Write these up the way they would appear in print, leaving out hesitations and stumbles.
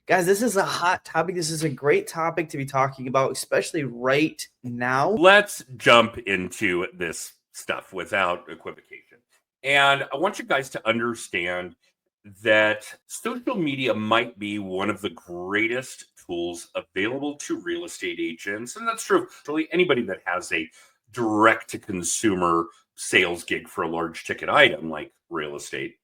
Guys, this is a hot topic. This is a great topic to be talking about, especially right now. Let's jump into this stuff without equivocation. And I want you guys to understand that social media might be one of the greatest tools available to real estate agents. And that's true of really anybody that has a direct to consumer sales gig for a large ticket item like real estate,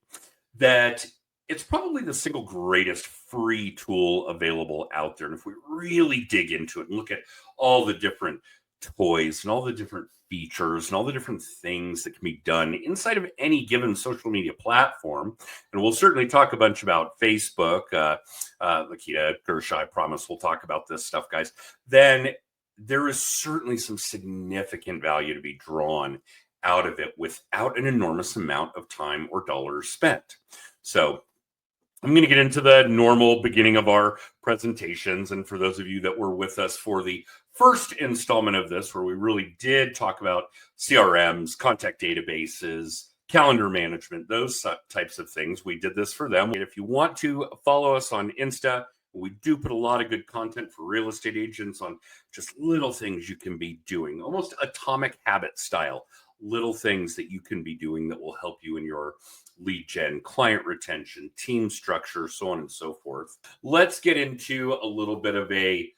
that it's probably the single greatest free tool available out there. And if we really dig into it and look at all the different toys and all the different features and all the different things that can be done inside of any given social media platform, and we'll certainly talk a bunch about Facebook. Lakita Gersha, I promise we'll talk about this stuff, guys. Then there is certainly some significant value to be drawn out of it without an enormous amount of time or dollars spent. So I'm going to get into the normal beginning of our presentations. And for those of you that were with us for the first installment of this, where we really did talk about CRMs, contact databases, calendar management, those types of things, we did this for them. If you want to follow us on Insta, we do put a lot of good content for real estate agents on just little things you can be doing, almost atomic habit style, little things that you can be doing that will help you in your lead gen, client retention, team structure, so on and so forth. Let's get into a little bit of a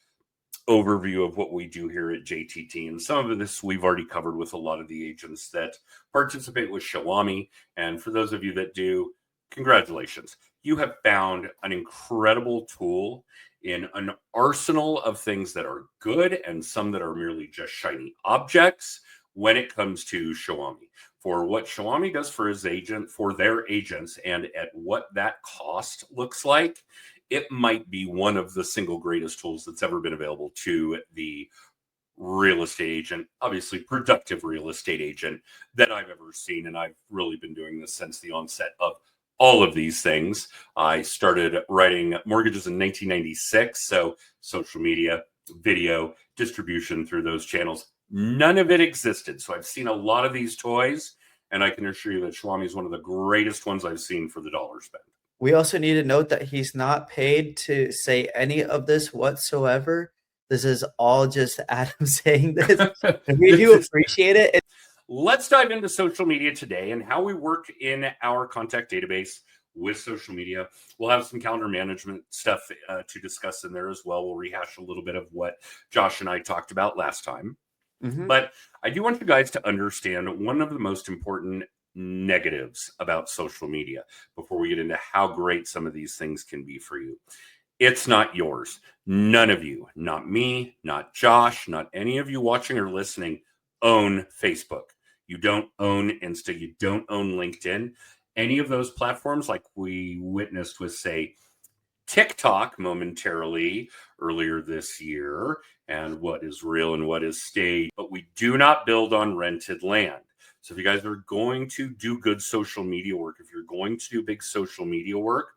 overview of what we do here at JTT. And some of this we've already covered with a lot of the agents that participate with Xiaomi. And for those of you that do, congratulations. You have found an incredible tool in an arsenal of things that are good and some that are merely just shiny objects when it comes to Xiaomi. For what Xiaomi does for their agents, and at what that cost looks like, it might be one of the single greatest tools that's ever been available to the real estate agent, obviously productive real estate agent, that I've ever seen. And I've really been doing this since the onset of all of these things. I started writing mortgages in 1996. So social media, video, distribution through those channels, none of it existed. So I've seen a lot of these toys, and I can assure you that Xiaomi is one of the greatest ones I've seen for the dollar spent. We also need to note that he's not paid to say any of this whatsoever. This is all just Adam saying this. We do appreciate it. Let's dive into social media today and how we work in our contact database with social media. We'll have some calendar management stuff to discuss in there as well. We'll rehash a little bit of what Josh and I talked about last time. Mm-hmm. But I do want you guys to understand one of the most important negatives about social media before we get into how great some of these things can be for you. It's not yours. None of you, not me, not Josh, not any of you watching or listening, own Facebook. You don't own Insta. You don't own LinkedIn. Any of those platforms, like we witnessed with, say, TikTok momentarily earlier this year, and what is real and what is staged. But we do not build on rented land. So if you guys are going to do good social media work, if you're going to do big social media work,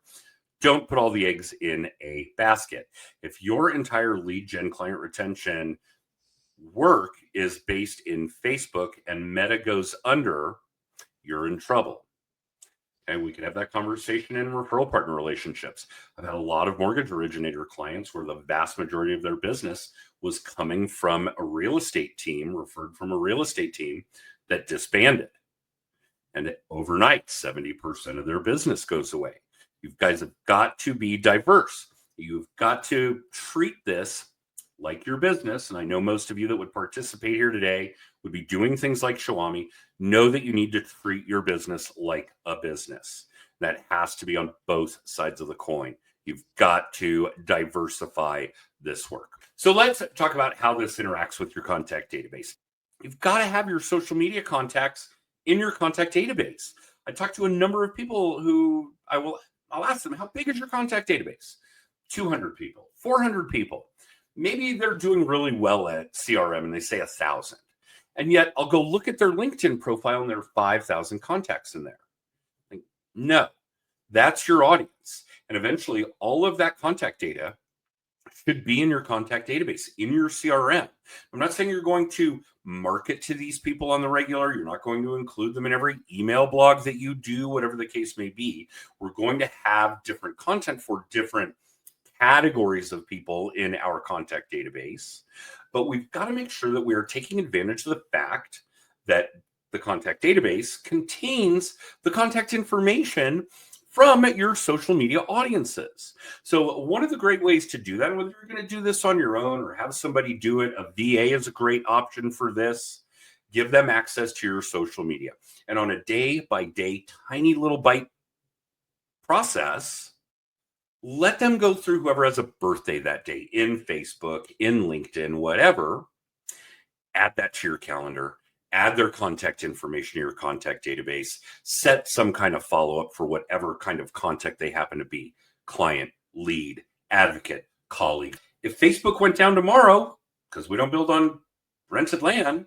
don't put all the eggs in a basket. If your entire lead gen client retention work is based in Facebook and Meta goes under, you're in trouble. And we can have that conversation in referral partner relationships. I've had a lot of mortgage originator clients where the vast majority of their business was coming from a real estate team, referred from a real estate team that disbanded. And overnight, 70% of their business goes away. You guys have got to be diverse. You've got to treat this like your business. And I know most of you that would participate here today would be doing things like Xiaomi. Know that you need to treat your business like a business. That has to be on both sides of the coin. You've got to diversify this work. So let's talk about how this interacts with your contact database. You've got to have your social media contacts in your contact database. I talked to a number of people who I'll ask them, how big is your contact database? 200 people, 400 people. Maybe they're doing really well at CRM and they say 1,000. And yet I'll go look at their LinkedIn profile and there are 5,000 contacts in there. Like, no, that's your audience. And eventually all of that contact data should be in your contact database, in your CRM. I'm not saying you're going to market to these people on the regular. You're not going to include them in every email blog that you do, whatever the case may be. We're going to have different content for different categories of people in our contact database, but we've got to make sure that we are taking advantage of the fact that the contact database contains the contact information from your social media audiences. So one of the great ways to do that, whether you're going to do this on your own or have somebody do it, a VA is a great option for this. Give them access to your social media. And on a day-by-day, tiny little bite process, let them go through whoever has a birthday that day in Facebook, in LinkedIn, whatever. Add that to your calendar. Add their contact information to your contact database. Set some kind of follow-up for whatever kind of contact they happen to be. Client, lead, advocate, colleague. If Facebook went down tomorrow, because we don't build on rented land,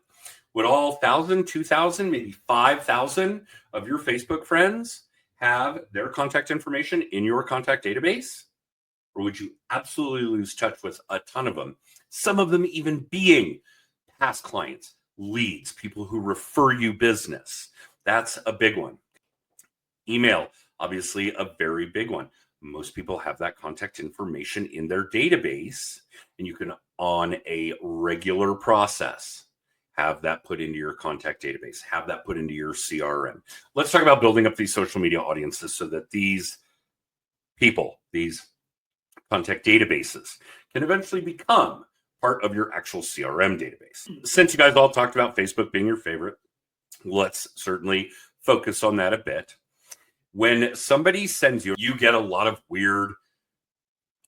would all 1,000, 2,000, maybe 5,000 of your Facebook friends have their contact information in your contact database? Or would you absolutely lose touch with a ton of them? Some of them even being past clients, leads, people who refer you business. That's a big one. Email, obviously a very big one. Most people have that contact information in their database, and you can, on a regular process, have that put into your contact database, have that put into your CRM. Let's talk about building up these social media audiences so that these people, these contact databases, can eventually become part of your actual CRM database. Since you guys all talked about Facebook being your favorite, let's certainly focus on that a bit. When somebody sends you, you get a lot of weird,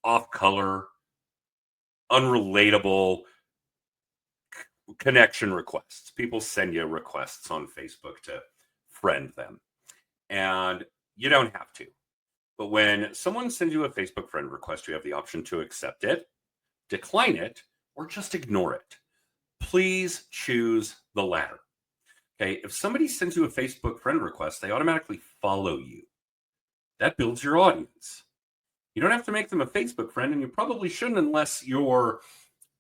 off-color, unrelatable connection requests. People send you requests on Facebook to friend them, and you don't have to. But when someone sends you a Facebook friend request, you have the option to accept it, decline it, or just ignore it. Please choose the latter. Okay, if somebody sends you a Facebook friend request, they automatically follow you. That builds your audience. You don't have to make them a Facebook friend, and you probably shouldn't unless you're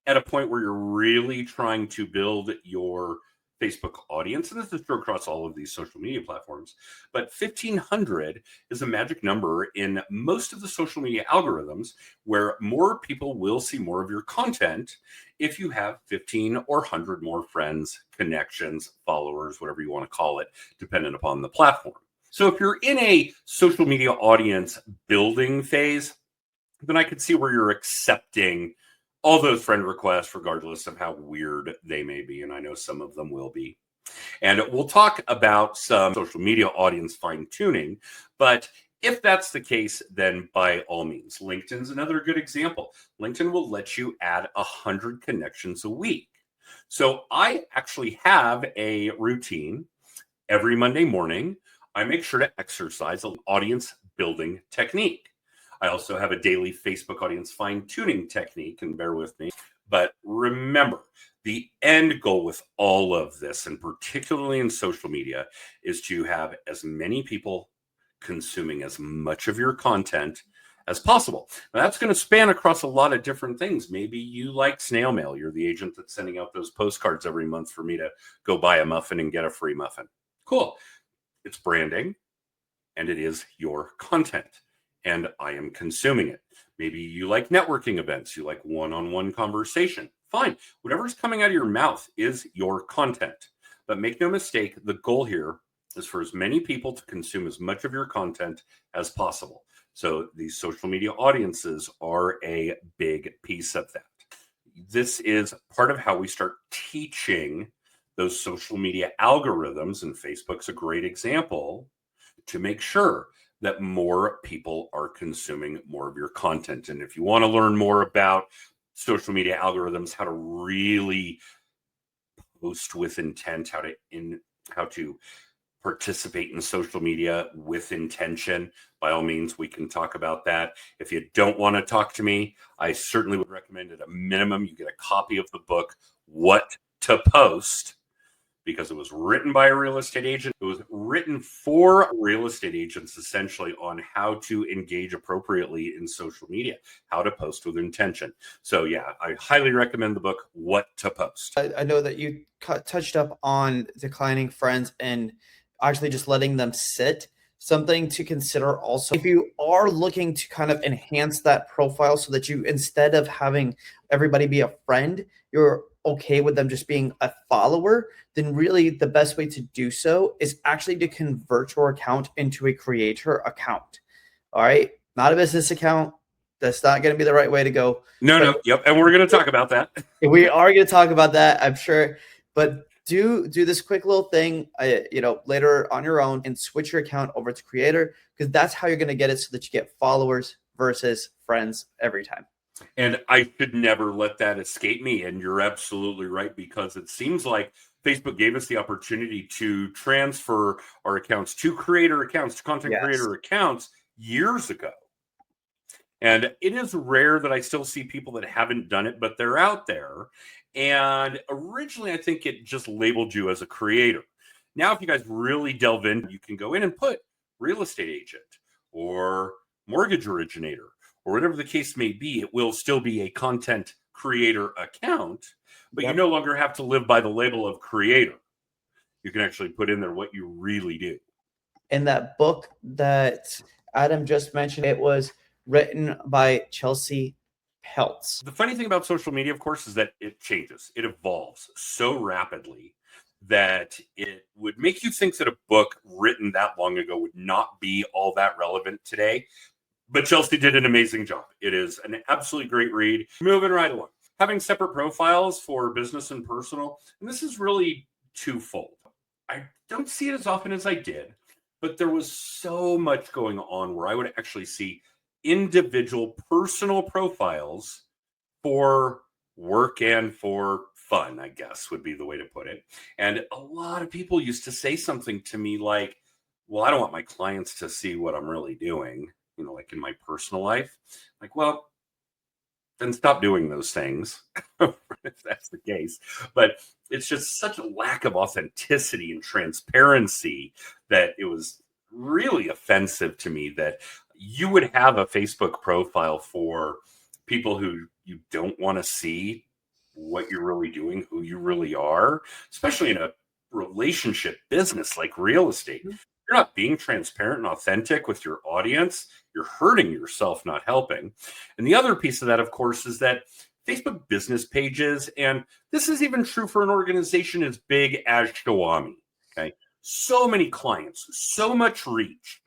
at a point where you're really trying to build your Facebook audience. And this is true across all of these social media platforms. But 1,500 is a magic number in most of the social media algorithms where more people will see more of your content if you have 15 or 100 more friends, connections, followers, whatever you want to call it, dependent upon the platform. So if you're in a social media audience building phase, then I could see where you're accepting all those friend requests, regardless of how weird they may be. And I know some of them will be. And we'll talk about some social media audience fine tuning. But if that's the case, then by all means, LinkedIn's another good example. LinkedIn will let you add 100 connections a week. So I actually have a routine every Monday morning. I make sure to exercise an audience building technique. I also have a daily Facebook audience fine-tuning technique, and bear with me. But remember, the end goal with all of this, and particularly in social media, is to have as many people consuming as much of your content as possible. Now, that's going to span across a lot of different things. Maybe you like snail mail. You're the agent that's sending out those postcards every month for me to go buy a muffin and get a free muffin. Cool. It's branding, and it is your content. And I am consuming it. Maybe you like networking events. You like one-on-one conversation. Fine. Whatever's coming out of your mouth is your content. But make no mistake, the goal here is for as many people to consume as much of your content as possible. So these social media audiences are a big piece of that. This is part of how we start teaching those social media algorithms, and Facebook's a great example, to make sure that more people are consuming more of your content. And if you want to learn more about social media algorithms, how to really post with intent, how to participate in social media with intention, by all means, we can talk about that. If you don't want to talk to me, I certainly would recommend at a minimum you get a copy of the book, What to Post, because it was written by a real estate agent. It was written for real estate agents, essentially, on how to engage appropriately in social media, how to post with intention. So yeah, I highly recommend the book, What to Post. I know that you touched up on declining friends and actually just letting them sit. something to consider also. If you are looking to kind of enhance that profile so that you, instead of having everybody be a friend, you're okay with them just being a follower, then really the best way to do so is actually to convert your account into a creator account. All right. Not a business account. That's not going to be the right way to go. No, But no, yep, and we're going to talk about that. we are going to talk about that, I'm sure. But do this quick little thing, later on your own, and switch your account over to creator, because that's how you're going to get it so that you get followers versus friends every time. And I should never let that escape me. And you're absolutely right, because it seems like Facebook gave us the opportunity to transfer our accounts to creator accounts, to content Yes. creator accounts years ago. And it is rare that I still see people that haven't done it, but they're out there. And originally, I think it just labeled you as a creator. Now, if you guys really delve in, you can go in and put real estate agent or mortgage originator or whatever the case may be. It will still be a content creator account, but you no longer have to live by the label of creator. You can actually put in there what you really do. In that book that Adam just mentioned, it was written by Chelsea Peltz. The funny thing about social media, of course, is that it changes. It evolves so rapidly that it would make you think that a book written that long ago would not be all that relevant today. But Chelsea did an amazing job. It is an absolutely great read. Moving right along. Having separate profiles for business and personal. And this is really twofold. I don't see it as often as I did, but there was so much going on where I would actually see individual personal profiles for work and for fun, I guess would be the way to put it. And a lot of people used to say something to me like, well, I don't want my clients to see what I'm really doing, like in my personal life. Like, well, then stop doing those things if that's the case. But it's just such a lack of authenticity and transparency that it was really offensive to me that you would have a Facebook profile for people who you don't want to see what you're really doing, who you really are, especially in a relationship business like real estate. You're not being transparent and authentic with your audience. You're hurting yourself, not helping. And the other piece of that, of course, is that Facebook business pages, and this is even true for an organization as big as Xiaomi, okay? So many clients, so much reach.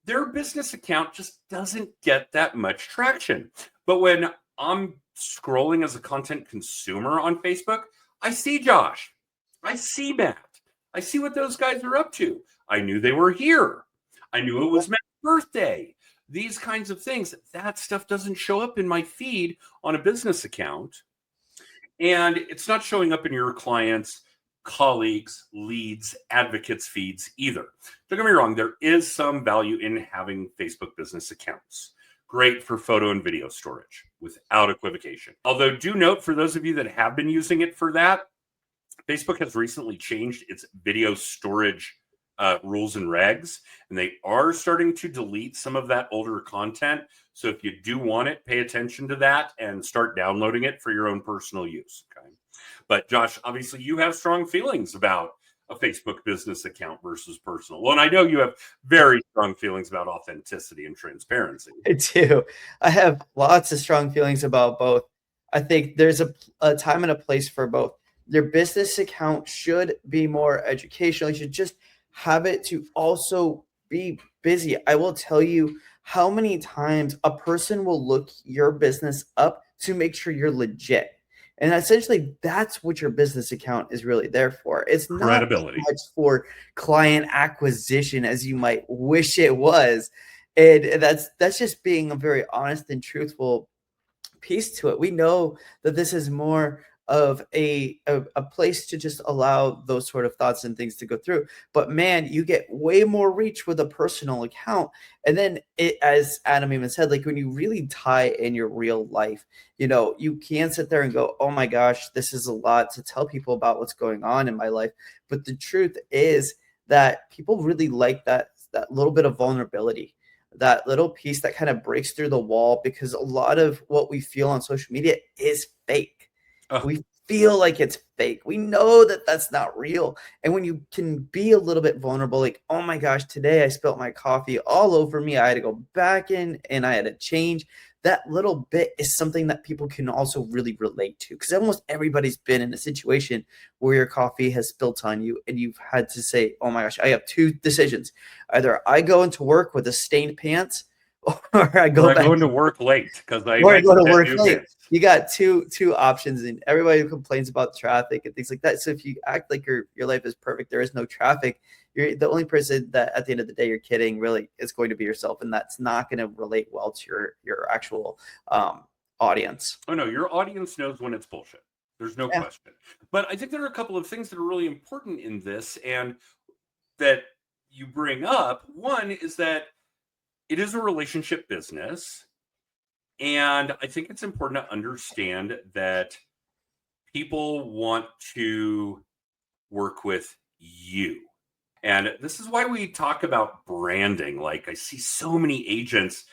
Their business account just doesn't get that much traction. But when I'm scrolling as a content consumer on Facebook, I see Josh, I see Matt, I see what those guys are up to. I knew they were here. I knew it was Matt's birthday. These kinds of things. That stuff doesn't show up in my feed on a business account. And it's not showing up in your clients' colleagues, leads, advocates feeds either. Don't get me wrong, there is some value in having Facebook business accounts. Great for photo and video storage, without equivocation. Although do note, for those of you that have been using it for that, Facebook has recently changed its video storage rules and regs, and they are starting to delete some of that older content. So if you do want it, pay attention to that and start downloading it for your own personal use. Okay. But Josh, obviously you have strong feelings about a Facebook business account versus personal. Well, and I know you have very strong feelings about authenticity and transparency. I do. I have lots of strong feelings about both. I think there's a time and a place for both. Your business account should be more educational. You should just have it to also be busy. I will tell you how many times a person will look your business up to make sure you're legit. And essentially, that's what your business account is really there for. It's not Credibility. much for client acquisition as you might wish it was. And that's just being a very honest and truthful piece to it. We know that this is more of a place to just allow those sort of thoughts and things to go through. But man, you get way more reach with a personal account. And then it, as Adam even said, like when you really tie in your real life, you can sit there and go, oh my gosh, this is a lot to tell people about what's going on in my life. But the truth is that people really like that little bit of vulnerability, that little piece that kind of breaks through the wall, because a lot of what we feel on social media is fake. We feel like it's fake. We know that that's not real. And when you can be a little bit vulnerable, like, oh my gosh, today I spilled my coffee all over me. I had to go back in and I had to change. That little bit is something that people can also really relate to, because almost everybody's been in a situation where your coffee has spilt on you and you've had to say, oh my gosh, I have two decisions. Either I go into work with a stained pants, or I Or go I back go into work late because I or I might go to get work new late. pants. You got two options, and everybody complains about traffic and things like that. So if you act like your life is perfect, there is no traffic. You're the only person that at the end of the day you're kidding really is going to be yourself, and that's not going to relate well to your actual audience. Oh no, your audience knows when it's bullshit. There's no Yeah. question. But I think there are a couple of things that are really important in this and that you bring up. One is that it is a relationship business. And I think it's important to understand that people want to work with you. And this is why we talk about branding. Like, I see so many agents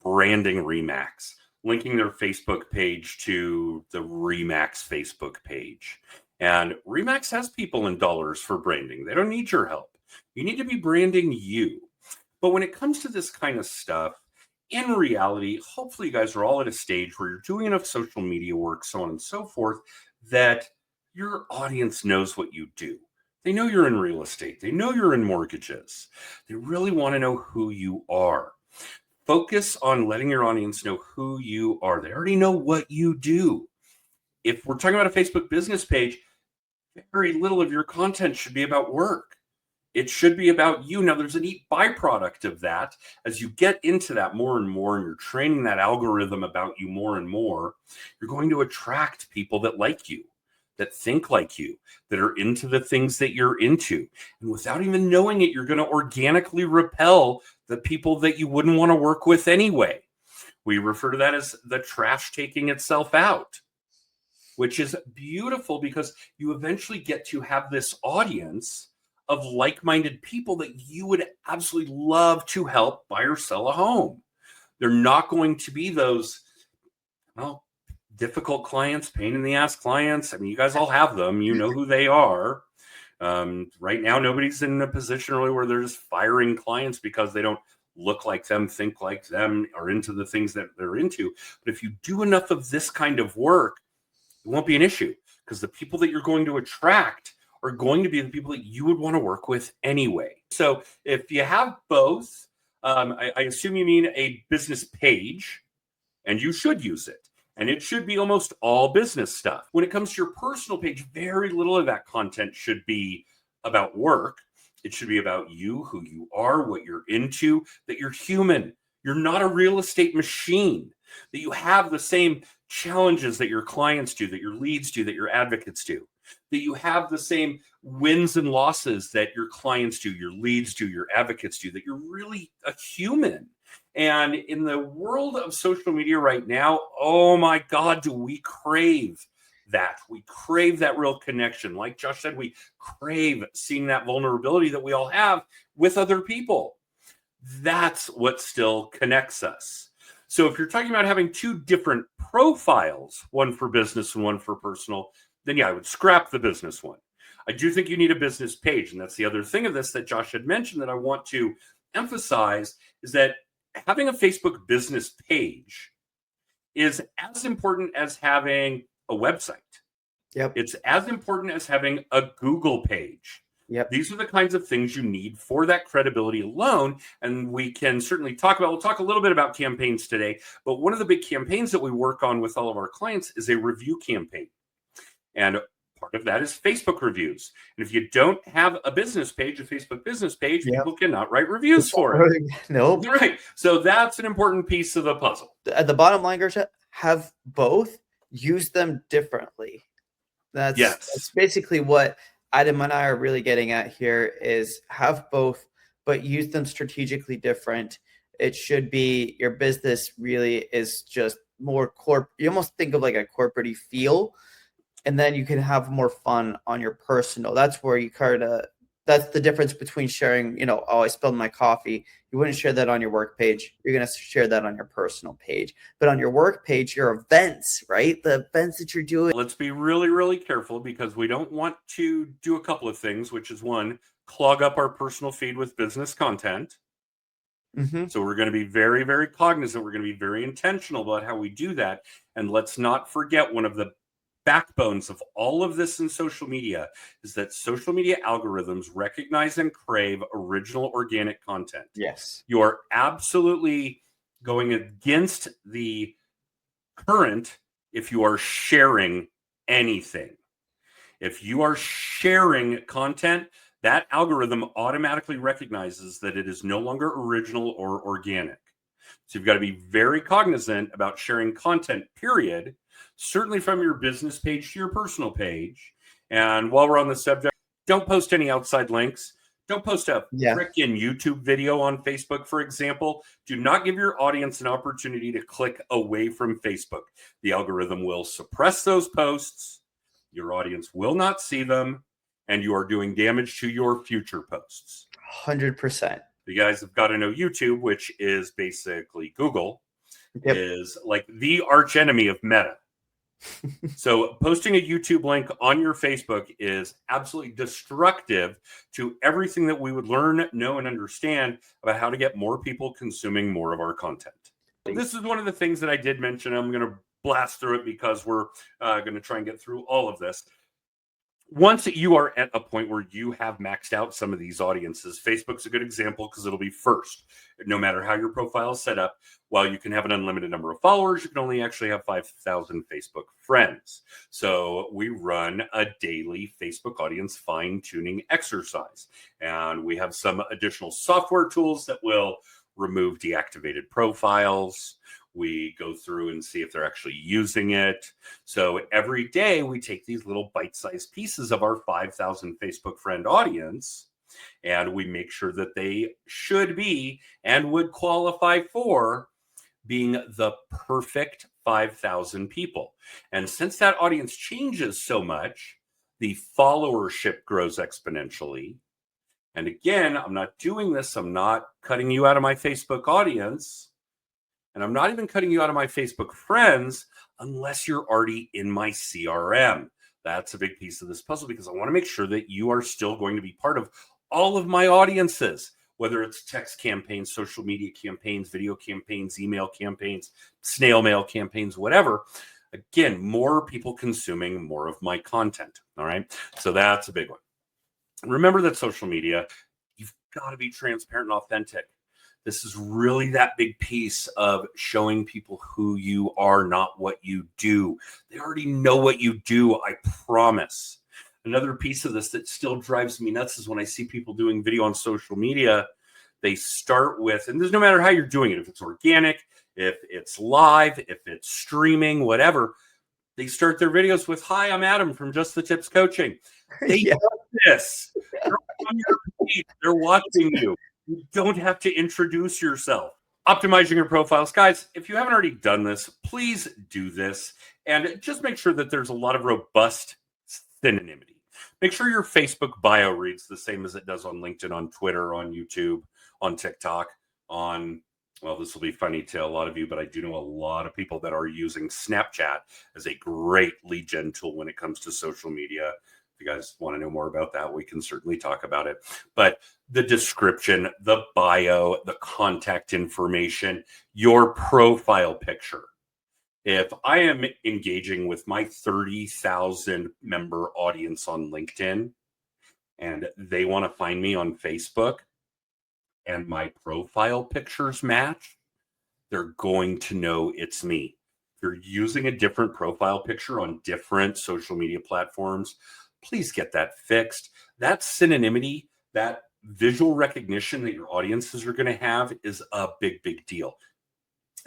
branding Remax, linking their Facebook page to the Remax Facebook page. And Remax has people in dollars for branding. They don't need your help. You need to be branding you. But when it comes to this kind of stuff, in reality, hopefully you guys are all at a stage where you're doing enough social media work, so on and so forth, that your audience knows what you do. They know you're in real estate. They know you're in mortgages. They really want to know who you are. Focus on letting your audience know who you are. They already know what you do. If we're talking about a Facebook business page, very little of your content should be about work. It should be about you. Now, there's a neat byproduct of that. As you get into that more and more, and you're training that algorithm about you more and more, you're going to attract people that like you, that think like you, that are into the things that you're into. And without even knowing it, you're going to organically repel the people that you wouldn't want to work with anyway. We refer to that as the trash taking itself out, which is beautiful because you eventually get to have this audience of like-minded people that you would absolutely love to help buy or sell a home. They're not going to be those, well, difficult clients, pain in the ass clients. I mean, you guys all have them. You know who they are. Right now, nobody's in a position really where they're just firing clients because they don't look like them, think like them, are into the things that they're into. But if you do enough of this kind of work, it won't be an issue, because the people that you're going to attract are going to be the people that you would want to work with anyway. So if you have both, I assume you mean a business page, and you should use it. And it should be almost all business stuff. When it comes to your personal page, very little of that content should be about work. It should be about you, who you are, what you're into, that you're human. You're not a real estate machine, that you have the same challenges that your clients do, that your leads do, that your advocates do, that you have the same wins and losses that your clients do, your leads do, your advocates do, that you're really a human. And in the world of social media right now, oh my God, do we crave that? We crave that real connection. Like Josh said, we crave seeing that vulnerability that we all have with other people. That's what still connects us. So if you're talking about having two different profiles, one for business and one for personal, then yeah, I would scrap the business one. I do think you need a business page. And that's the other thing of this that Josh had mentioned that I want to emphasize, is that having a Facebook business page is as important as having a website. Yep. It's as important as having a Google page. Yep. These are the kinds of things you need for that credibility alone. And we can certainly we'll talk a little bit about campaigns today, but one of the big campaigns that we work on with all of our clients is a review campaign. And part of that is Facebook reviews. And if you don't have a business page, a Facebook business page, Yep. people cannot write reviews for it. Nope. Right. So that's an important piece of the puzzle. At the bottom line, Gersha, have both, use them differently. That's basically what Adam and I are really getting at here, is have both, but use them strategically different. It should be, your business really is just more you almost think of like a corporate feel, and then you can have more fun on your personal. That's That's the difference between sharing, oh, I spilled my coffee. You wouldn't share that on your work page. You're going to share that on your personal page. But on your work page, your events, right? The events that you're doing. Let's be really, really careful, because we don't want to do a couple of things, which is one, clog up our personal feed with business content. Mm-hmm. So we're going to be very, very cognizant. We're going to be very intentional about how we do that. And let's not forget, one of the backbones of all of this in social media is that social media algorithms recognize and crave original organic content. Yes. You are absolutely going against the current if you are sharing anything. If you are sharing content, that algorithm automatically recognizes that it is no longer original or organic. So you've got to be very cognizant about sharing content, period, certainly from your business page to your personal page. And while we're on the subject, don't post any outside links. Don't post a frickin' YouTube video on Facebook, for example. Do not give your audience an opportunity to click away from Facebook. The algorithm will suppress those posts. Your audience will not see them, and you are doing damage to your future posts. 100%. You guys have got to know YouTube, which is basically Google, is like the arch enemy of Meta. So posting a YouTube link on your Facebook is absolutely destructive to everything that we would learn, know, and understand about how to get more people consuming more of our content. This is one of the things that I did mention. I'm going to blast through it because we're going to try and get through all of this. Once you are at a point where you have maxed out some of these audiences, Facebook's a good example because it'll be first. No matter how your profile is set up, while you can have an unlimited number of followers, you can only actually have 5,000 Facebook friends. So we run a daily Facebook audience fine-tuning exercise. And we have some additional software tools that will remove deactivated profiles. We go through and see if they're actually using it. So every day we take these little bite-sized pieces of our 5,000 Facebook friend audience, and we make sure that they should be and would qualify for being the perfect 5,000 people. And since that audience changes so much, the followership grows exponentially. And again, I'm not doing this. I'm not cutting you out of my Facebook audience. And I'm not even cutting you out of my Facebook friends unless you're already in my CRM. That's a big piece of this puzzle, because I want to make sure that you are still going to be part of all of my audiences, whether it's text campaigns, social media campaigns, video campaigns, email campaigns, snail mail campaigns, whatever. Again, more people consuming more of my content. All right. So that's a big one. Remember that social media, you've got to be transparent and authentic. This is really that big piece of showing people who you are, not what you do. They already know what you do, I promise. Another piece of this that still drives me nuts is when I see people doing video on social media, they start with, and there's no matter how you're doing it, if it's organic, if it's live, if it's streaming, whatever, they start their videos with, "Hi, I'm Adam from Just the Tips Coaching." They know this. They're on your page. They're watching you. You don't have to introduce yourself. Optimizing your profiles. Guys, if you haven't already done this, please do this. And just make sure that there's a lot of robust synonymity. Make sure your Facebook bio reads the same as it does on LinkedIn, on Twitter, on YouTube, on TikTok, on, well, this will be funny to a lot of you, but I do know a lot of people that are using Snapchat as a great lead gen tool when it comes to social media. If you guys want to know more about that, we can certainly talk about it. But the description, the bio, the contact information, your profile picture. If I am engaging with my 30,000 member audience on LinkedIn and they want to find me on Facebook and my profile pictures match, they're going to know it's me. If you're using a different profile picture on different social media platforms, please get that fixed. That synonymity, that visual recognition that your audiences are going to have is a big, big deal.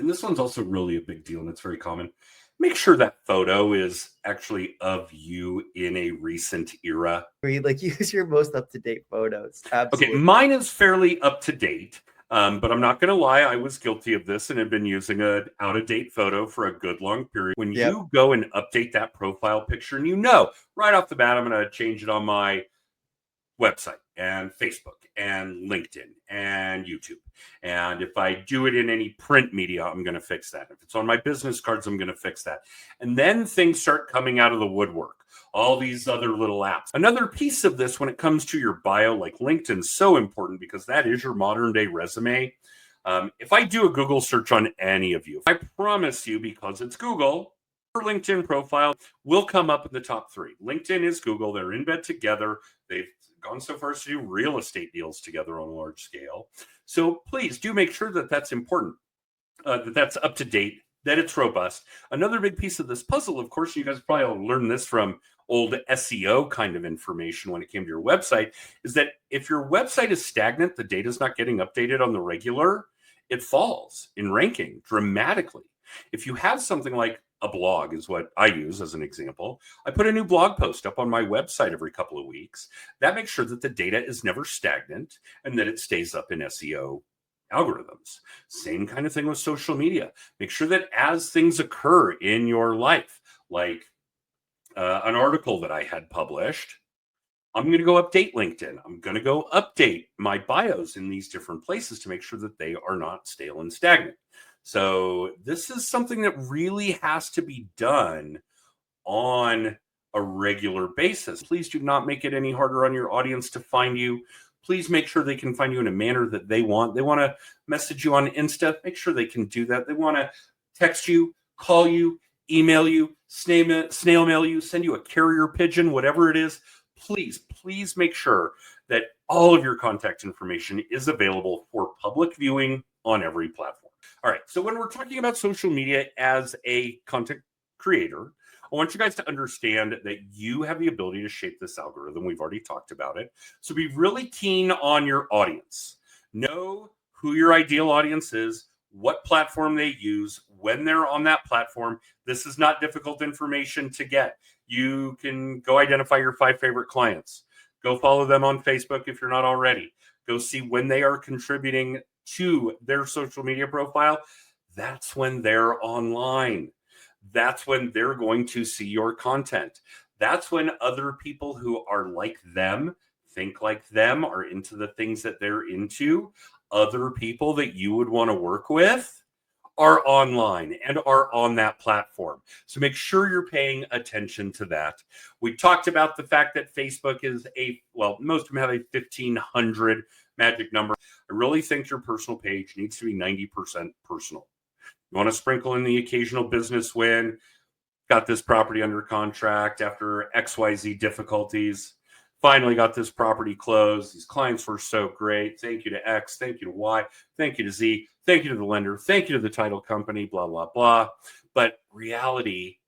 And this one's also really a big deal, and it's very common. Make sure that photo is actually of you in a recent era. Like, use your most up-to-date photos. Absolutely. Okay, mine is fairly up to date, but I'm not going to lie. I was guilty of this and have been using an out-of-date photo for a good long period. When you go and update that profile picture, and right off the bat, I'm going to change it on my website and Facebook and LinkedIn and YouTube. And if I do it in any print media, I'm going to fix that. If it's on my business cards, I'm going to fix that. And then things start coming out of the woodwork. All these other little apps. Another piece of this when it comes to your bio, like LinkedIn, is so important because that is your modern day resume. If I do a Google search on any of you, I promise you, because it's Google, your LinkedIn profile will come up in the top 3. LinkedIn is Google. They're in bed together. They've gone so far as to do real estate deals together on a large scale. So please do make sure that that's important, that that's up to date, that it's robust. Another big piece of this puzzle, of course, you guys probably all learned this from old SEO kind of information when it came to your website, is that if your website is stagnant, the data's not getting updated on the regular, it falls in ranking dramatically. If you have something like a blog, is what I use as an example. I put a new blog post up on my website every couple of weeks. That makes sure that the data is never stagnant and that it stays up in SEO algorithms. Same kind of thing with social media. Make sure that as things occur in your life, like an article that I had published, I'm going to go update LinkedIn. I'm going to go update my bios in these different places to make sure that they are not stale and stagnant. So this is something that really has to be done on a regular basis. Please do not make it any harder on your audience to find you. Please make sure they can find you in a manner that they want. They want to message you on Insta. Make sure they can do that. They want to text you, call you, email you, snail mail you, send you a carrier pigeon, whatever it is. Please make sure that all of your contact information is available for public viewing on every platform. All right. So when we're talking about social media as a content creator, I want you guys to understand that you have the ability to shape this algorithm. We've already talked about it. So be really keen on your audience. Know who your ideal audience is, what platform they use, when they're on that platform. This is not difficult information to get. You can go identify your 5 favorite clients. Go follow them on Facebook if you're not already. Go see when they are contributing to their social media profile. That's when they're online. That's when they're going to see your content. That's when other people who are like them, think like them, are into the things that they're into. Other people that you would want to work with are online and are on that platform. So make sure you're paying attention to that. We talked about the fact that Facebook is most of them have a 1,500 magic number. I really think your personal page needs to be 90% personal. You want to sprinkle in the occasional business win. Got this property under contract after XYZ difficulties. Finally got this property closed. These clients were so great. Thank you to X. Thank you to Y. Thank you to Z. Thank you to the lender. Thank you to the title company, blah, blah, blah. But reality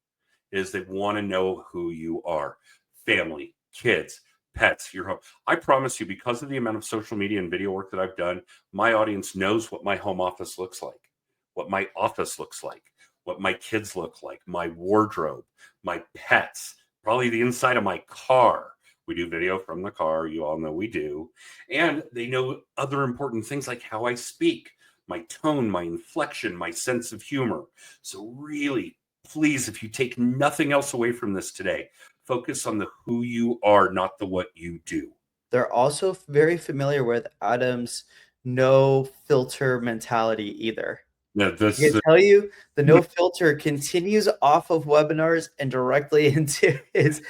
is they want to know who you are. Family, kids, pets, your home. I promise you, because of the amount of social media and video work that I've done, my audience knows what my home office looks like, what my office looks like, what my kids look like, my wardrobe, my pets, probably the inside of my car. We do video from the car. You all know we do. And they know other important things like how I speak, my tone, my inflection, my sense of humor. So really, please, if you take nothing else away from this today, focus on the who you are, not the what you do. They're also very familiar with Adam's no filter mentality either. Yeah, I can tell you the no filter continues off of webinars and directly into his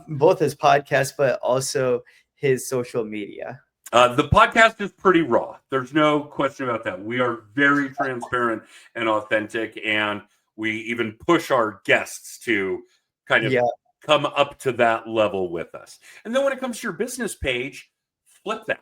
both his podcast, but also his social media. The podcast is pretty raw. There's no question about that. We are very transparent and authentic, and we even push our guests to kind of come up to that level with us. And then when it comes to your business page, flip that.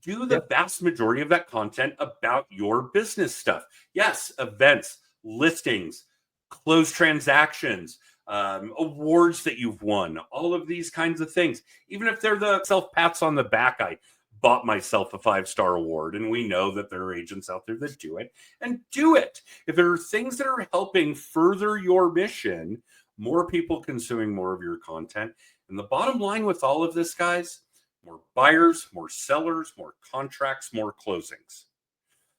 Do the vast majority of that content about your business stuff. Yes, events, listings, closed transactions, awards that you've won, all of these kinds of things. Even if they're the self pats on the back, I bought myself a 5-star award, and we know that there are agents out there that do it, and do it. If there are things that are helping further your mission, more people consuming more of your content. And the bottom line with all of this, guys, more buyers, more sellers, more contracts, more closings.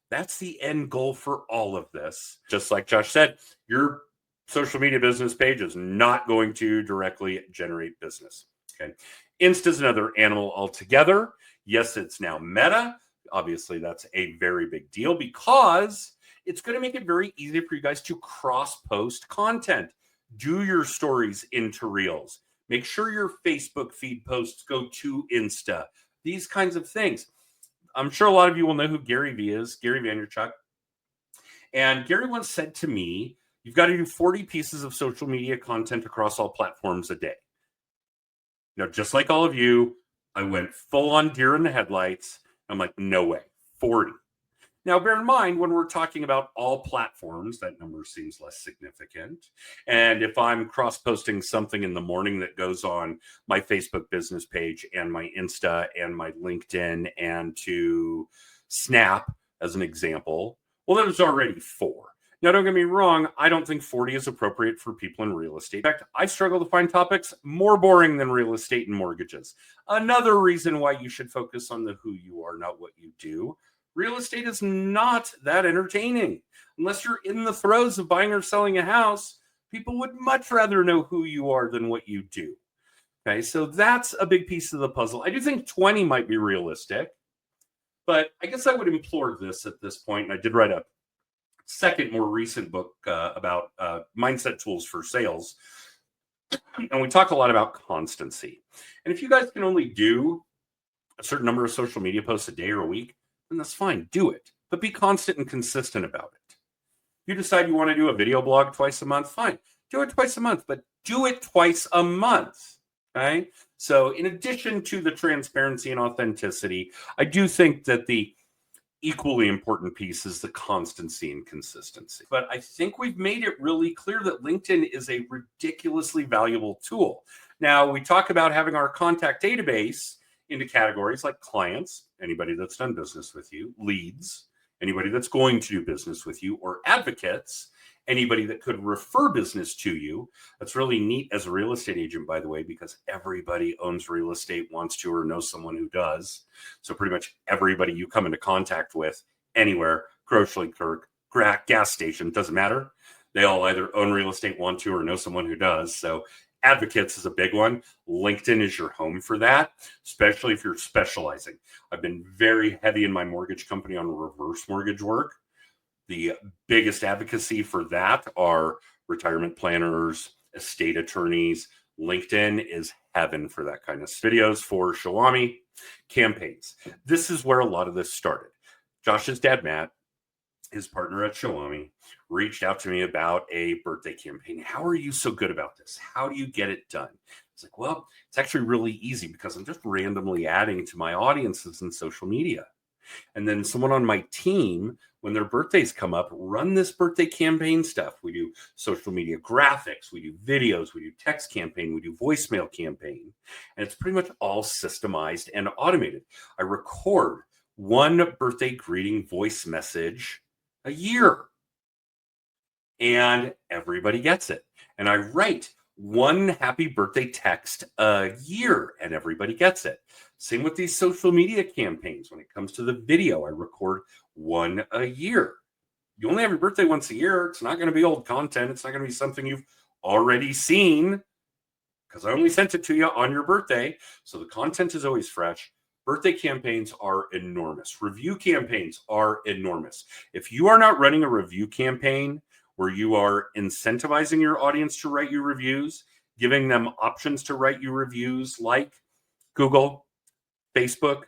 That's the end goal for all of this. Just like Josh said, your social media business page is not going to directly generate business. Okay. Insta's another animal altogether. Yes, it's now Meta. Obviously, that's a very big deal because it's going to make it very easy for you guys to cross-post content. Do your stories into Reels. Make sure your Facebook feed posts go to Insta. These kinds of things. I'm sure a lot of you will know who Gary Vee is, Gary Vaynerchuk. And Gary once said to me, you've got to do 40 pieces of social media content across all platforms a day. Now, just like all of you, I went full on deer in the headlights. I'm like, no way, 40. Now, bear in mind, when we're talking about all platforms, that number seems less significant. And if I'm cross-posting something in the morning that goes on my Facebook business page and my Insta and my LinkedIn and to Snap, as an example, well, there's already 4. Now, don't get me wrong, I don't think 40 is appropriate for people in real estate. In fact, I struggle to find topics more boring than real estate and mortgages. Another reason why you should focus on the who you are, not what you do. Real estate is not that entertaining. Unless you're in the throes of buying or selling a house, people would much rather know who you are than what you do. Okay, so that's a big piece of the puzzle. I do think 20 might be realistic, but I guess I would implore this at this point. And I did write a second, more recent book about mindset tools for sales. And we talk a lot about constancy. And if you guys can only do a certain number of social media posts a day or a week, then that's fine. Do it. But be constant and consistent about it. If you decide you want to do a video blog twice a month, fine. Do it twice a month, but do it twice a month. Okay? So in addition to the transparency and authenticity, I do think that the equally important piece is the constancy and consistency. But I think we've made it really clear that LinkedIn is a ridiculously valuable tool. Now, we talk about having our contact database into categories like clients, anybody that's done business with you, leads, anybody that's going to do business with you, or advocates, anybody that could refer business to you. That's really neat as a real estate agent, by the way, because everybody owns real estate, wants to, or knows someone who does. So pretty much everybody you come into contact with anywhere, grocery clerk, gas station, doesn't matter. They all either own real estate, want to, or know someone who does. So advocates is a big one. LinkedIn is your home for that, especially if you're specializing. I've been very heavy in my mortgage company on reverse mortgage work. The biggest advocacy for that are retirement planners, estate attorneys. LinkedIn is heaven for that kind of videos for Xiaomi campaigns. This is where a lot of this started. Josh's dad, Matt, his partner at Xiaomi, reached out to me about a birthday campaign. How are you so good about this? How do you get it done? It's like, well, it's actually really easy because I'm just randomly adding to my audiences in social media. And then someone on my team, when their birthdays come up, run this birthday campaign stuff. We do social media graphics, we do videos, we do text campaign, we do voicemail campaign. And it's pretty much all systemized and automated. I record one birthday greeting voice message a year. And everybody gets it. And I write one happy birthday text a year and everybody gets it. Same with these social media campaigns. When it comes to the video, I record one a year. You only have your birthday once a year. It's not going to be old content. It's not going to be something you've already seen because I only sent it to you on your birthday. So the content is always fresh. Birthday campaigns are enormous. Review campaigns are enormous. If you are not running a review campaign where you are incentivizing your audience to write you reviews, giving them options to write you reviews like Google, Facebook,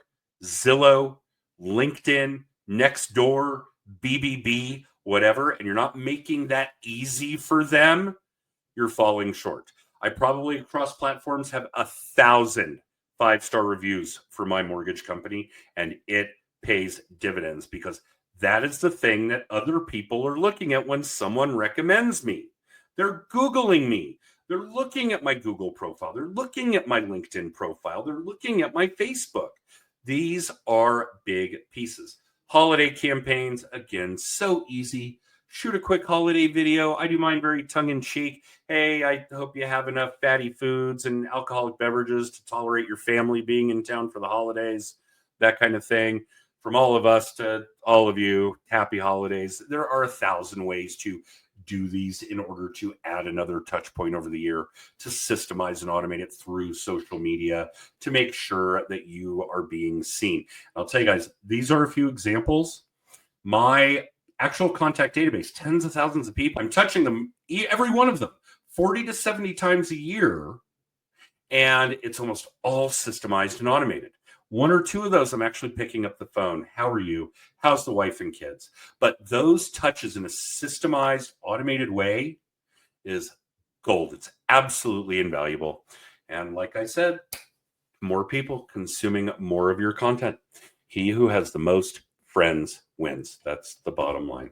Zillow, LinkedIn, Nextdoor, BBB, whatever, and you're not making that easy for them, you're falling short. I probably across platforms have 1,000 5-star reviews for my mortgage company, and it pays dividends because that is the thing that other people are looking at when someone recommends me. They're Googling me. They're looking at my Google profile. They're looking at my LinkedIn profile. They're looking at my Facebook. These are big pieces. Holiday campaigns, again, so easy. Shoot a quick holiday video. I do mine very tongue-in-cheek. Hey, I hope you have enough fatty foods and alcoholic beverages to tolerate your family being in town for the holidays, that kind of thing. From all of us to all of you, happy holidays. There are 1,000 ways to do these in order to add another touch point over the year to systemize and automate it through social media to make sure that you are being seen. I'll tell you guys, these are a few examples. My actual contact database, tens of thousands of people, I'm touching them, every one of them, 40 to 70 times a year. And it's almost all systemized and automated. One or two of those, I'm actually picking up the phone. How are you? How's the wife and kids? But those touches in a systemized, automated way is gold. It's absolutely invaluable. And like I said, more people consuming more of your content. He who has the most friends wins. That's the bottom line.